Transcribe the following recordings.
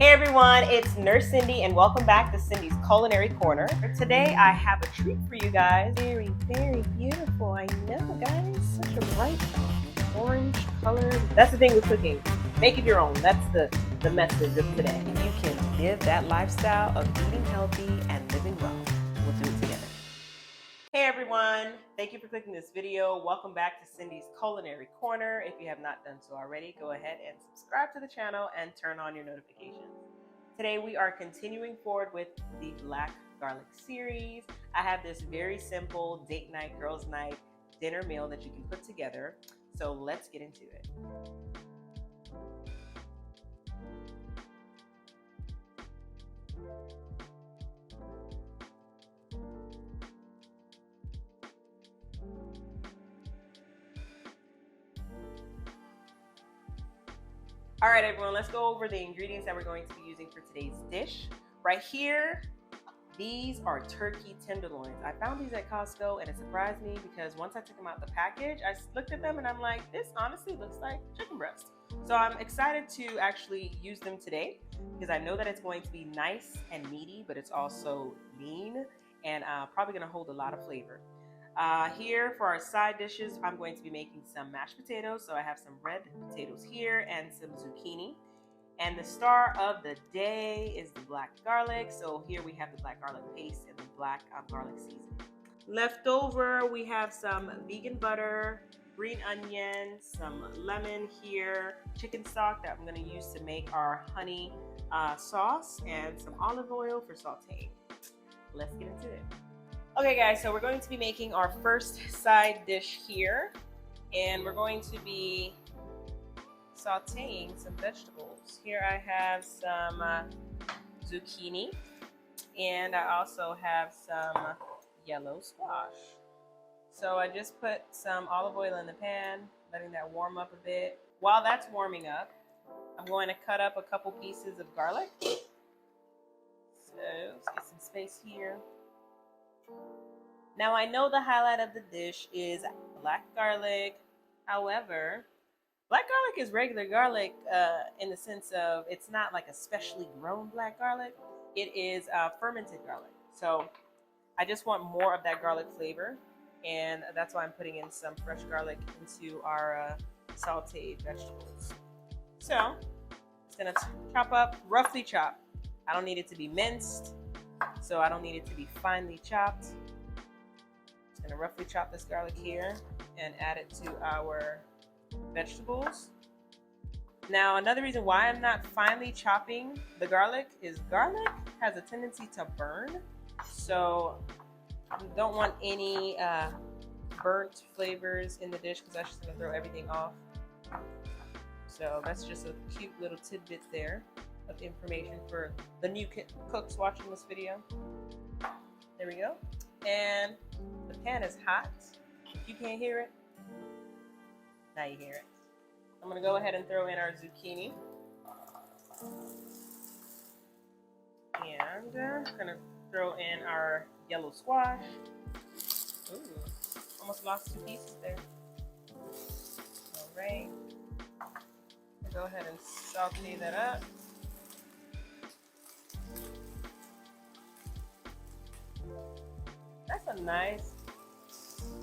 Hey everyone, it's Nurse Cindy and welcome back to Cindy's Culinary Corner. Today I have a treat for you guys. Very, very beautiful. I know, guys. Such a bright orange color. That's the thing with cooking. Make it your own. That's the message of today. You can live that lifestyle of eating healthy and living well. We'll do it together. Hey everyone, thank you for clicking this video. Welcome back to Cindy's Culinary Corner. If you have not done so already, go ahead and subscribe to the channel and turn on your notifications. Today we are continuing forward with the Black Garlic series. I have this very simple date night, girls night dinner meal that you can put together. So let's get into it. All right, everyone, let's go over the ingredients that we're going to be using for today's dish. Right here, these are turkey tenderloins. I found these at Costco and it surprised me because once I took them out the package, I looked at them and I'm like, this honestly looks like chicken breast. So I'm excited to actually use them today because I know that it's going to be nice and meaty, but it's also lean and probably gonna hold a lot of flavor. Here for our side dishes, I'm going to be making some mashed potatoes. So I have some red potatoes here and some zucchini. And the star of the day is the black garlic. So here we have the black garlic paste and the black garlic seasoning. Left over, we have some vegan butter, green onion, some lemon here, chicken stock that I'm going to use to make our honey sauce, and some olive oil for sauteing. Let's get into it. Okay guys, so we're going to be making our first side dish here, and we're going to be sauteing some vegetables. Here I have some zucchini, and I also have some yellow squash. So I just put some olive oil in the pan, letting that warm up a bit. While that's warming up, I'm going to cut up a couple pieces of garlic. So let's get some space here. Now I know the highlight of the dish is black garlic. However, black garlic is regular garlic in the sense of it's not like a specially grown black garlic. It is fermented garlic. So I just want more of that garlic flavor, and that's why I'm putting in some fresh garlic into our sauteed vegetables. So it's gonna chop up, roughly chop. I don't need it to be minced, so I don't need it to be finely chopped. Just gonna roughly chop this garlic here and add it to our vegetables. Now, another reason why I'm not finely chopping the garlic is garlic has a tendency to burn. So I don't want any burnt flavors in the dish because that's just gonna throw everything off. So that's just a cute little tidbit there of information for the new cooks watching this video. There we go. And the pan is hot. If you can't hear it, now you hear it. I'm gonna go ahead and throw in our zucchini. And gonna throw in our yellow squash. Ooh, almost lost 2 pieces there. All right. Go ahead and saute that up. That's a nice.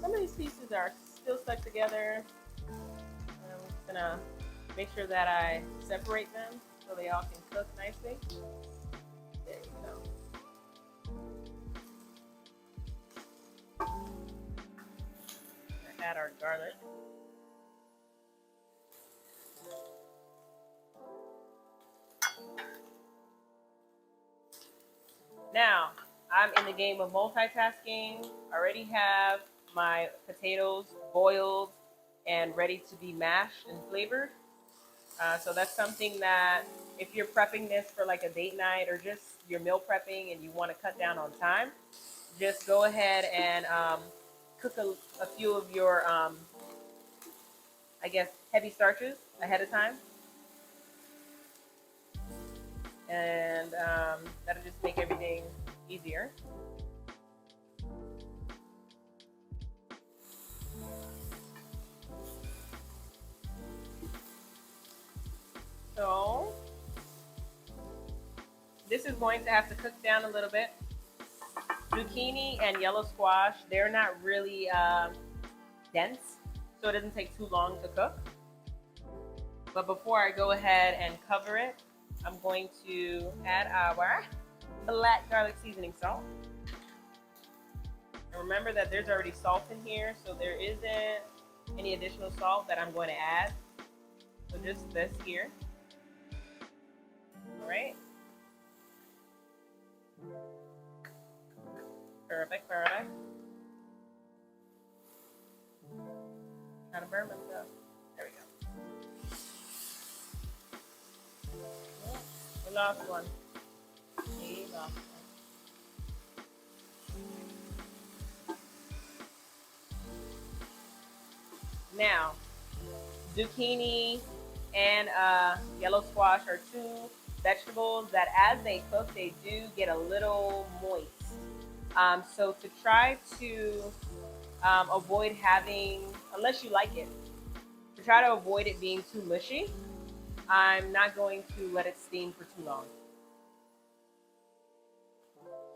Some of these pieces are still stuck together. I'm just gonna make sure that I separate them so they all can cook nicely. There you go. Add our garlic. Now, I'm in the game of multitasking. I already have my potatoes boiled and ready to be mashed and flavored. So that's something that if you're prepping this for like a date night or just you're meal prepping and you want to cut down on time, just go ahead and cook a few of your, I guess, heavy starches ahead of time. And that'll just make everything easier. So this is going to have to cook down a little bit. Zucchini and yellow squash, they're not really dense, so it doesn't take too long to cook. But before I go ahead and cover it, I'm going to add our black garlic seasoning salt. And remember that there's already salt in here, so there isn't any additional salt that I'm going to add. So just this here. All right. Perfect, perfect. Trying to burn myself. There we go. We lost one. We lost one. Now, zucchini and yellow squash are two vegetables that as they cook, they do get a little moist. So to try to avoid having, unless you like it, to try to avoid it being too mushy, I'm not going to let it steam for too long.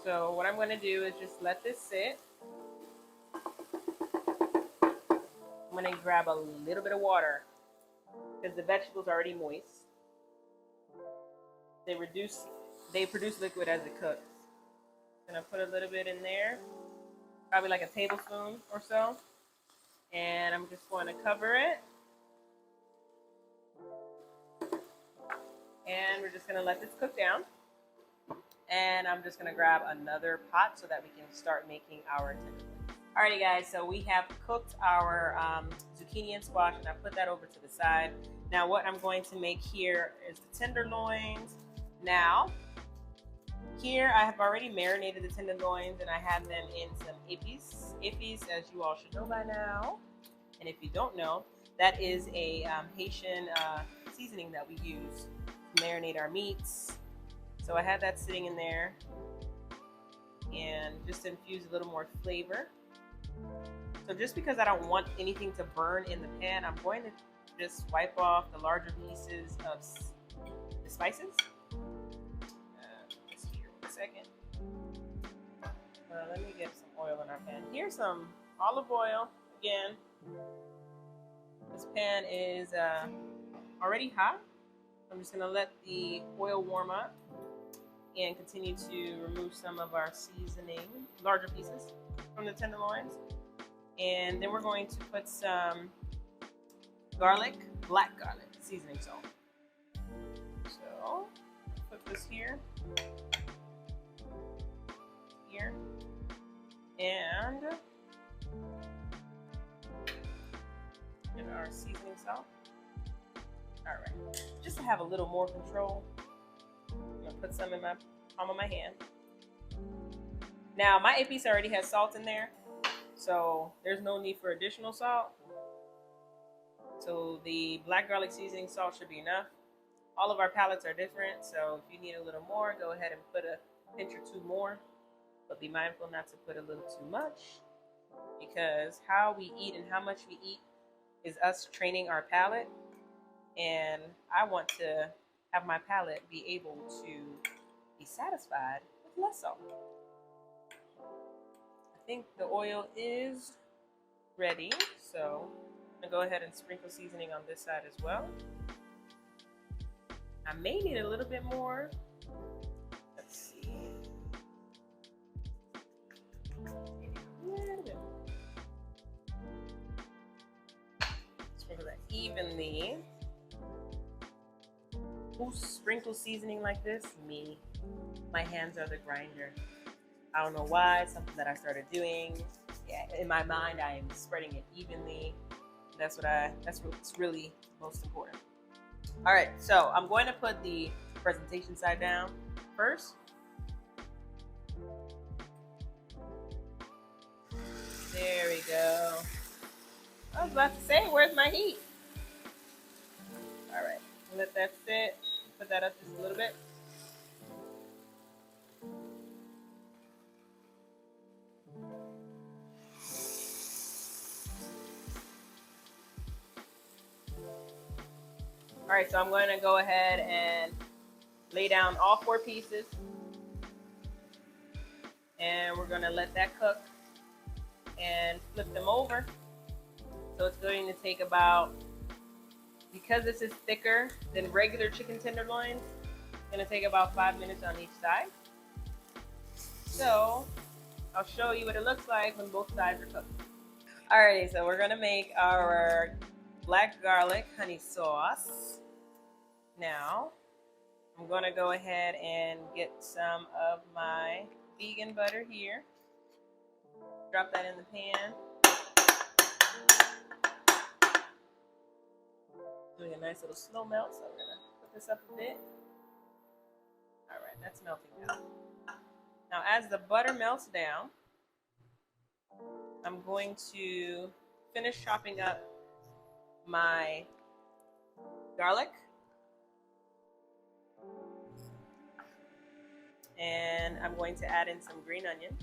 So what I'm going to do is just let this sit. I'm going to grab a little bit of water because the vegetables are already moist. They produce liquid as it cooks. I'm going to put a little bit in there, probably like a tablespoon or so. And I'm just going to cover it. And we're just going to let this cook down. And I'm just going to grab another pot so that we can start making our tenderloins. Alrighty guys, so we have cooked our zucchini and squash, and I put that over to the side. Now what I'm going to make here is the tenderloins. Now, here I have already marinated the tenderloins and I have them in some epis. Epis, as you all should know by now, and if you don't know, that is a Haitian seasoning that we use to marinate our meats. So I had that sitting in there, and just to infuse a little more flavor. So just because I don't want anything to burn in the pan, I'm going to just wipe off the larger pieces of the spices. Just here for a second. Let me get some oil in our pan. Here's some olive oil again. This pan is already hot. I'm just going to let the oil warm up and continue to remove some of our seasoning, larger pieces from the tenderloins. And then we're going to put some garlic, black garlic seasoning salt. So put this here, and our seasoning salt. All right, just to have a little more control, I'm gonna put some in my palm of my hand. Now my epis already has salt in there, so there's no need for additional salt. So the black garlic seasoning salt should be enough. All of our palates are different, so if you need a little more, go ahead and put a pinch or two more. But be mindful not to put a little too much, because how we eat and how much we eat is us training our palate. And I want to have my palate be able to be satisfied with less salt. I think the oil is ready, so I'm going to go ahead and sprinkle seasoning on this side as well. I may need a little bit more. Let's see. Sprinkle that evenly. Who sprinkles seasoning like this? Me. My hands are the grinder. I don't know why. It's something that I started doing. Yeah, in my mind, I am spreading it evenly. That's what's really most important. All right, so I'm going to put the presentation side down first. There we go. I was about to say, where's my heat? All right, let that sit. Put that up just a little bit. All right, so I'm going to go ahead and lay down all 4 pieces And we're gonna let that cook and flip them over. So it's going to take about, because this is thicker than regular chicken tenderloins, it's gonna take about 5 minutes on each side. So I'll show you what it looks like when both sides are cooked. Alrighty, so we're gonna make our black garlic honey sauce. Now, I'm gonna go ahead and get some of my vegan butter here. Drop that in the pan. Doing a nice little slow melt, so we're gonna put this up a bit. Alright, that's melting down. Now, as the butter melts down, I'm going to finish chopping up my garlic. And I'm going to add in some green onion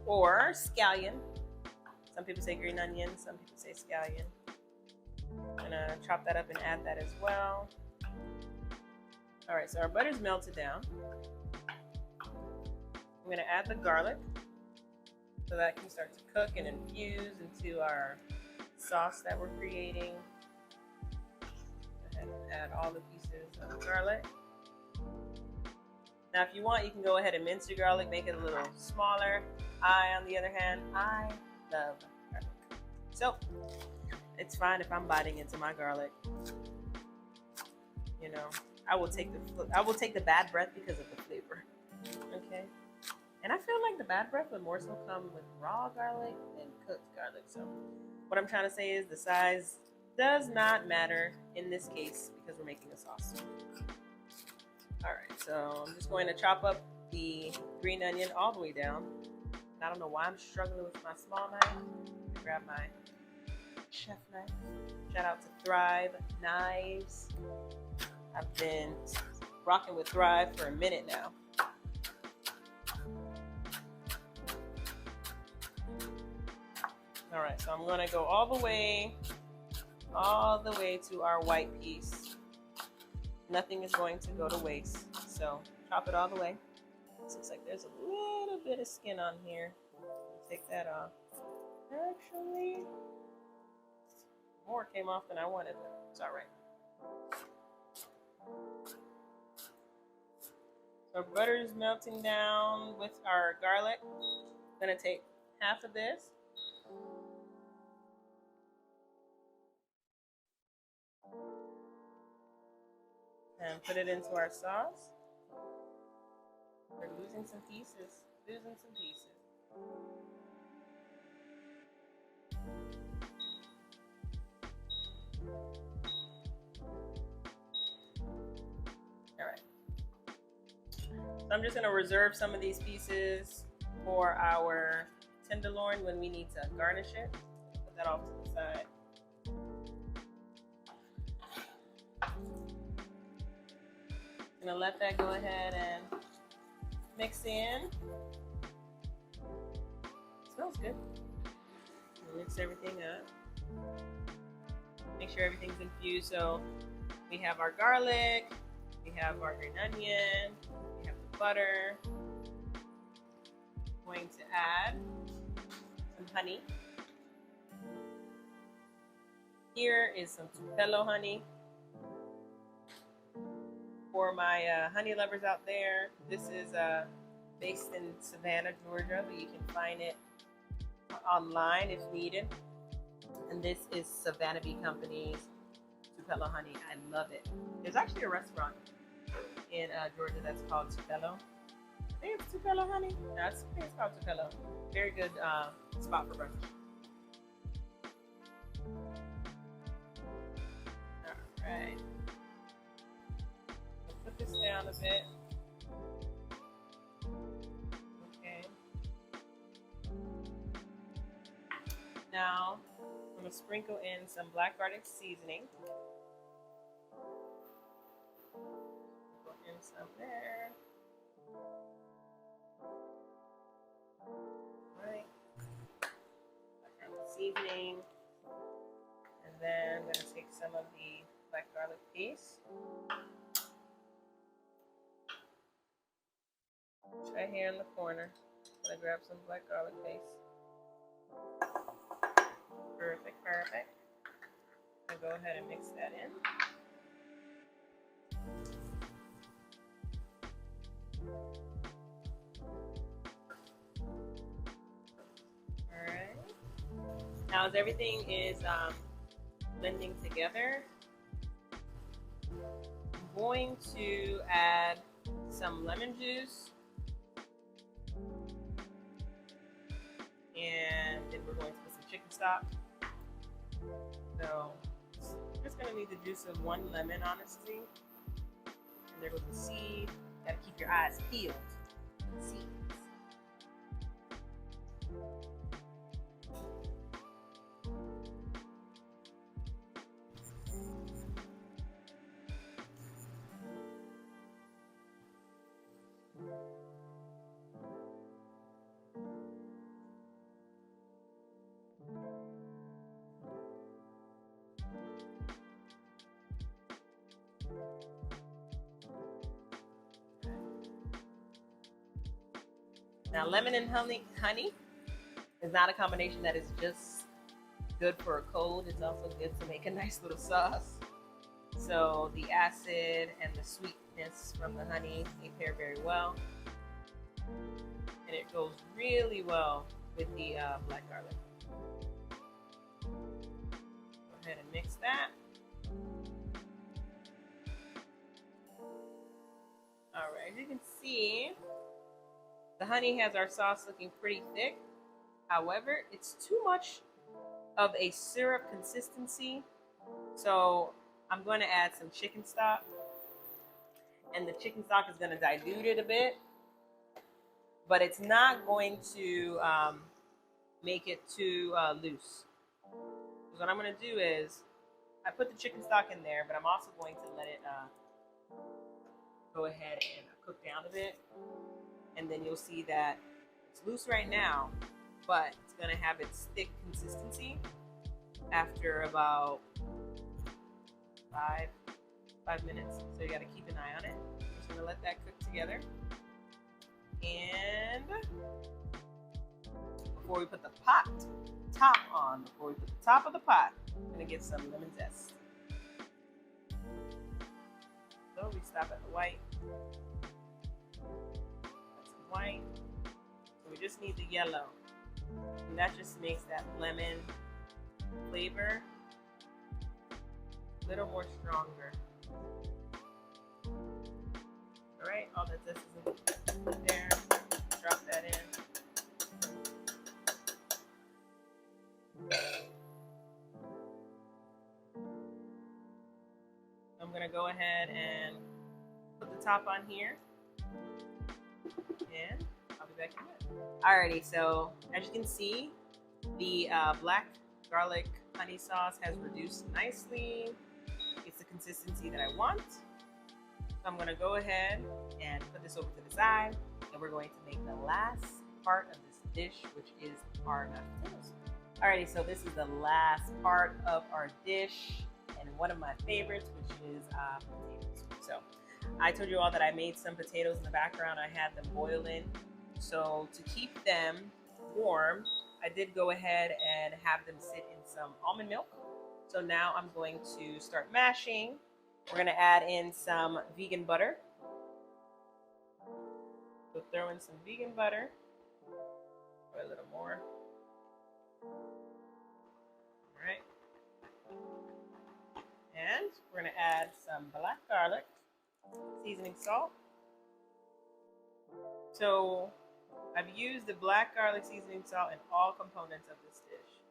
or scallion. Some people say green onion, some people say scallion. I'm gonna chop that up and add that as well. All right, so our butter's melted down. I'm gonna add the garlic so that can start to cook and infuse into our sauce that we're creating. Go ahead and add all the pieces of garlic. Now, if you want, you can go ahead and mince your garlic, make it a little smaller. On the other hand, I love garlic. So, it's fine if I'm biting into my garlic. You know, I will take the bad breath because of the flavor. Okay? And I feel like the bad breath would more so come with raw garlic than cooked garlic. So, what I'm trying to say is the size does not matter in this case because we're making a sauce. Alright, so I'm just going to chop up the green onion all the way down. And I don't know why I'm struggling with my small knife. Grab my chef knife. Shout out to Thrive Knives. I've been rocking with Thrive for a minute now. Alright, so I'm going to go all the way to our white piece. Nothing is going to go to waste. So chop it all the way. This looks like there's a little bit of skin on here. Take that off. Actually, more came off than I wanted, but it's all right. So butter is melting down with our garlic. I'm gonna take half of this. And put it into our sauce. We're losing some pieces. All right. So I'm just gonna reserve some of these pieces for our tenderloin when we need to garnish it. Put that off to the side. Gonna let that go ahead and mix in. Smells good. Mix everything up. Make sure everything's infused. So we have our garlic, we have our green onion, we have the butter. I'm going to add some honey. Here is some Tupelo honey. For my honey lovers out there, this is based in Savannah, Georgia, but you can find it online if needed. And this is Savannah Bee Company's Tupelo honey. I love it. There's actually a restaurant in Georgia that's called Tupelo. I think it's Tupelo honey. No, I think it's called Tupelo. Very good spot for brunch. All right. Put this down a bit. Okay. Now I'm going to sprinkle in some black garlic seasoning. Put in some there. Right. Black garlic seasoning. And then I'm going to take some of the black garlic paste. right here in the corner. I'm gonna grab some black garlic paste. Perfect, perfect. And go ahead and mix that in. Alright. Now as everything is blending together, I'm going to add some lemon juice. And then we're going to put some chicken stock. So I'm just going to need the juice of one lemon, honestly. And there goes the seed. Gotta keep your eyes peeled. Seeds. Now, lemon and honey is not a combination that is just good for a cold. It's also good to make a nice little sauce. So the acid and the sweetness from the honey, they pair very well. And it goes really well with the black garlic. Go ahead and mix that. All right, as you can see, the honey has our sauce looking pretty thick. However, it's too much of a syrup consistency. So I'm going to add some chicken stock. And the chicken stock is going to dilute it a bit. But it's not going to make it too loose. So what I'm going to do is, I put the chicken stock in there, but I'm also going to let it go ahead and cook down a bit. And then you'll see that it's loose right now, but it's going to have its thick consistency after about five minutes. So you got to keep an eye on it. I'm just going to let that cook together. And before we put the top on, before we put the top of the pot, I'm going to get some lemon zest. So we stop at the white. White, so we just need the yellow, and that just makes that lemon flavor a little more stronger. All right, all that zest is in there. Drop that in. I'm gonna go ahead and put the top on here. And I'll be back in a minute. Alrighty, so as you can see, the black garlic honey sauce has reduced nicely. It's the consistency that I want. So I'm going to go ahead and put this over to the side, and we're going to make the last part of this dish, which is our mashed potatoes. Alrighty, so this is the last part of our dish, and one of my favorites, which is potatoes. So I told you all that I made some potatoes in the background. I had them boiling. So to keep them warm, I did go ahead and have them sit in some almond milk. So now I'm going to start mashing. We're going to add in some vegan butter. So throw in some vegan butter. Put a little more. All right. And we're going to add some black garlic. Seasoning salt. So I've used the black garlic seasoning salt in all components of this dish.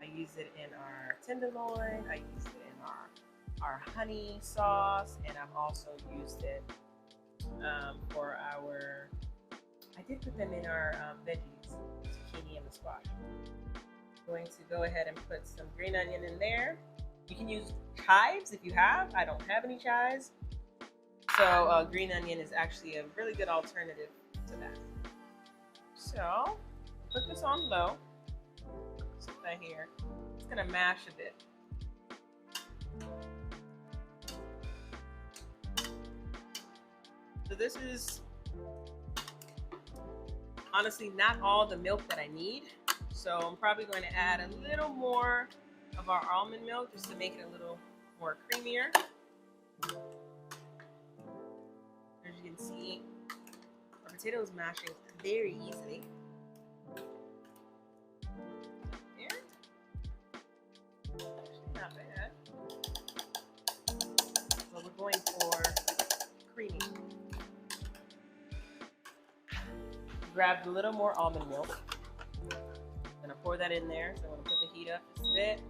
I use it in our tenderloin, I used it in our honey sauce, and I've also used it for our, I did put them in our veggies, zucchini and the squash. I'm going to go ahead and put some green onion in there. You can use chives if you have. I don't have any chives. So green onion is actually a really good alternative to that. So put this on low. Sit that here. It's gonna mash a bit. So this is honestly not all the milk that I need. So I'm probably going to add a little more of our almond milk just to make it a little more creamier. As you can see, our potato is mashing very easily. There. Actually not bad. So we're going for creamy. Grabbed a little more almond milk. I'm gonna pour that in there. So I'm gonna put the heat up just a bit.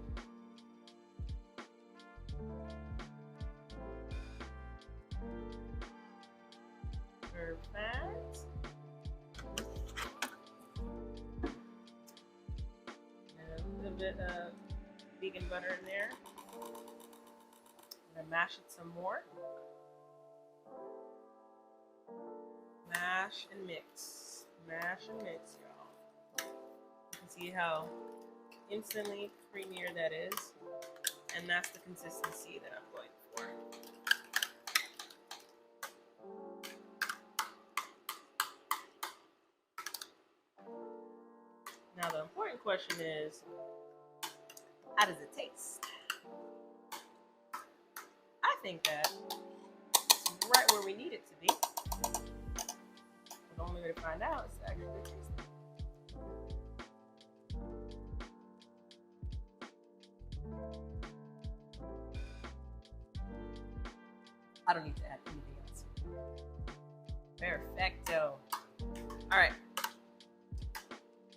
Perfect. And a little bit of vegan butter in there. I'm gonna mash it some more. Mash and mix. Mash and mix, y'all. You can see how instantly creamier that is. And that's the consistency that I'm going for. Now the important question is, how does it taste? I think that it's right where we need it to be. The only way to find out is to actually taste it. I don't need to add anything else. Perfecto. All right.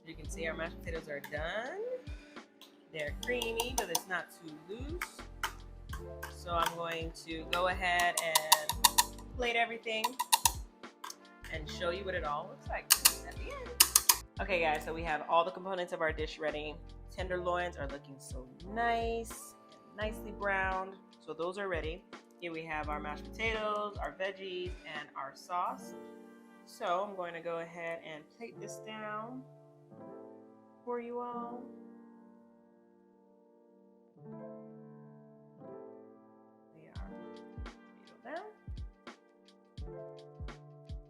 You can see our mashed potatoes are done. They're creamy, but it's not too loose. So I'm going to go ahead and plate everything and show you what it all looks like at the end. Okay guys, so we have all the components of our dish ready. Tenderloins are looking so nice and nicely browned. So those are ready. Here we have our mashed potatoes, our veggies, and our sauce. So I'm going to go ahead and plate this down for you all. They are potato down.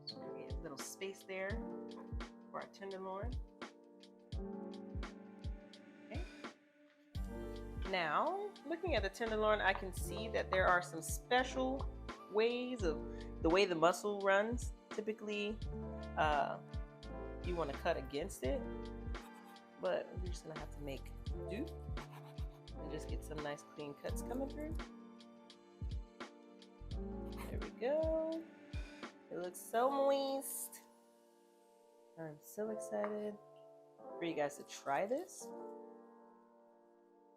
So we get a little space there for our tenderloin. Okay. Now, looking at the tenderloin, I can see that there are some special ways of the way the muscle runs. Typically, you want to cut against it, but we're just gonna have to make do and just get some nice clean cuts coming through. There we go. It looks so moist. I'm so excited for you guys to try this.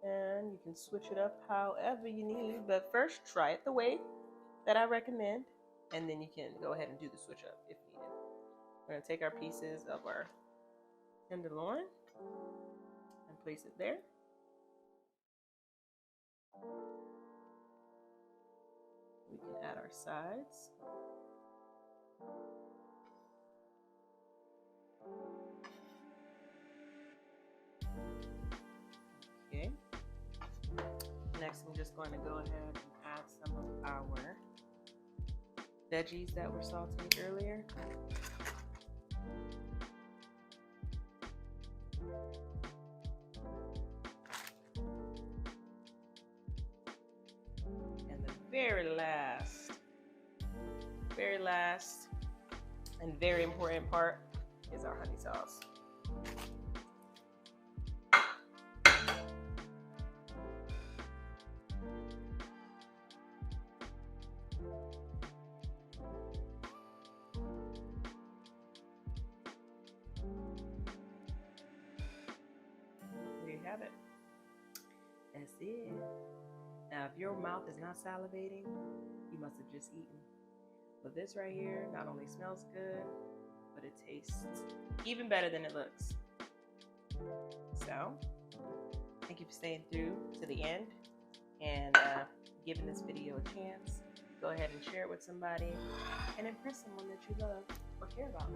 And you can switch it up however you need, but first try it the way that I recommend, and then you can go ahead and do the switch up if needed. We're gonna take our pieces of our tenderloin and place it there. We can add our sides. Okay. Next, I'm just going to go ahead and add some of our veggies that were sauteed earlier. And the very last and very important part is our honey sauce. There you have it. That's it. Now, if your mouth is not salivating, you must have just eaten. But this right here not only smells good, but it tastes even better than it looks. So, thank you for staying through to the end and giving this video a chance. Go ahead and share it with somebody and impress someone that you love or care about.